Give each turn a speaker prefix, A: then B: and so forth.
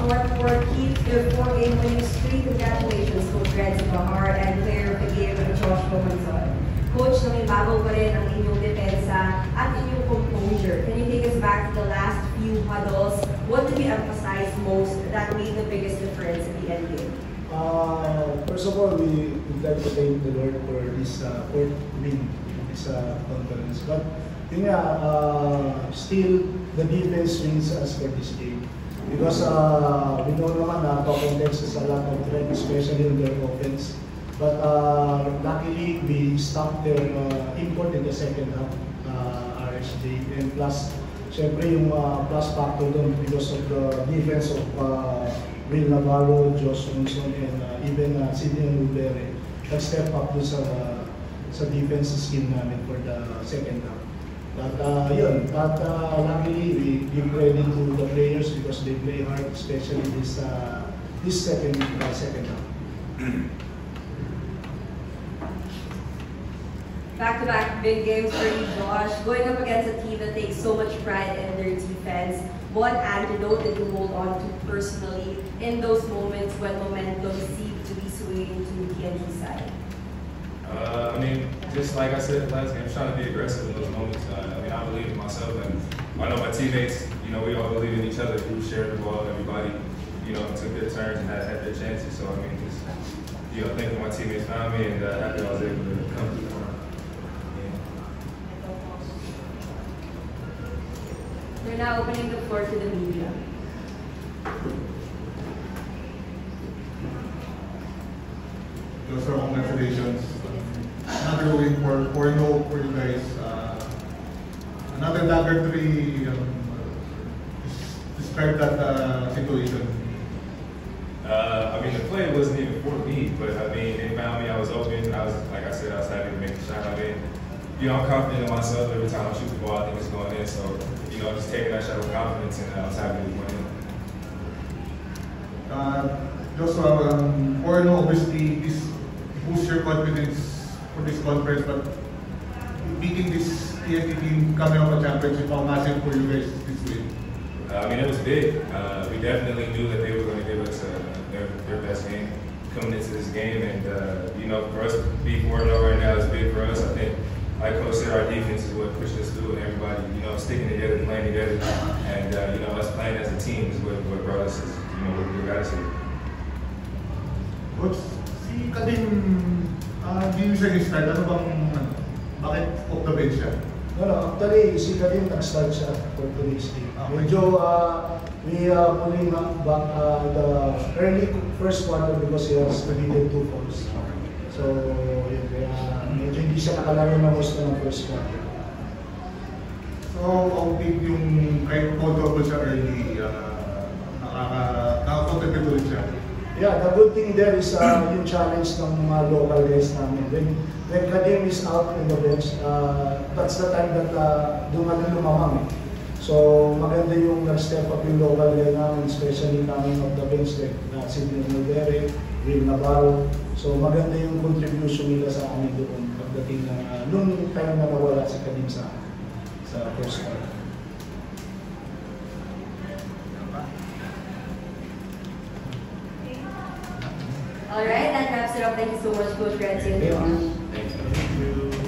A: 4-4 4-game winning streak. Congratulations, Coach Renzi Bahar and player of the game, Joshua Manzon. Coach, na may bago pa rin ang inyong depensa at inyong composure. Can you take us back to the last few huddles? What did you emphasize most that made the biggest difference in the end game?
B: First of all, we would like to thank the Lord for this fourth win in this conference. But yun nga, still the defense wins us for this game. Because we know naman na Tokendex is a lot of threat, especially in their offense. But luckily, we stopped their import in the second half, RSJ. And plus, syempre yung plus factor doon because of the defense of Will Navarro, Josh Johnson, and even Sidney Lubere. Nag-step up doon sa defense scheme namin for the second half. But yun, luckily we give credit to the players because they play hard, especially this second half.
A: Back-to-back big games for you, Josh. Going up against a team that takes so much pride in their defense, what antidote did you hold on to personally in those moments when momentum seemed to be swinging to PNG side?
C: I mean, just like I said last game, I'm trying to be aggressive in those moments. I mean, I believe in myself, and I know my teammates, you know, we all believe in each other. We share the ball, everybody, you know, took their turns and had their chances. So, I mean, just, you know, thankful my teammates found me and happy I was able to come through for them.
A: We're now opening the floor to the media.
D: Those are congratulations. Another win for 4-0 for you guys. Another dagger 3. Describe that situation.
C: I mean, the play wasn't even for me, but I mean, they found me. I was open. I was, like I said, I was happy to make the shot. I mean, you know, I'm confident in myself. Every time I shoot the ball, I think it's going in. So, you know, just taking that shot with confidence, and I was happy to win it.
D: Joshua, 4-0, obviously, this boosts your confidence for this conference, but beating this TST team coming off a championship, how massive for you guys this win?
C: I mean, it was big. We definitely knew that they were going to give us their best game coming into this game, and you know, for us to be 4-0 right now is big for us. I think, like Coach said, our defense is what pushed us through, and everybody, you know, sticking together, playing together, and you know, us playing as a team is what brought us, you know, what we got us here.
D: Coach, si Kadim, di usually start. Ano bang, bakit off the bench siya?
B: No, actually, si Kadim nag-start siya for today's game. Medyo, we pulling back the early first quarter because he has committed 2 fouls. So, yun, kaya medyo hindi siya nakalaro na most ng first quarter.
D: So, how big yung kahit control siya early, nakaka-contribute ulit siya?
B: Yeah, the good thing there is yung challenge ng mga local guys namin. When Kadim is out in the bench, that's the time that doon ka na lumamang. So maganda yung nag-step up yung local guy namin, especially coming off the bench like Sidney Lubere, Will Navarro. So maganda yung contribution nila sa amin doon pagdating na nung time na nawala si Kadim sa first quarter.
A: Alright, that wraps it up. Thank you so much, Coach Renzi.
C: Thank you.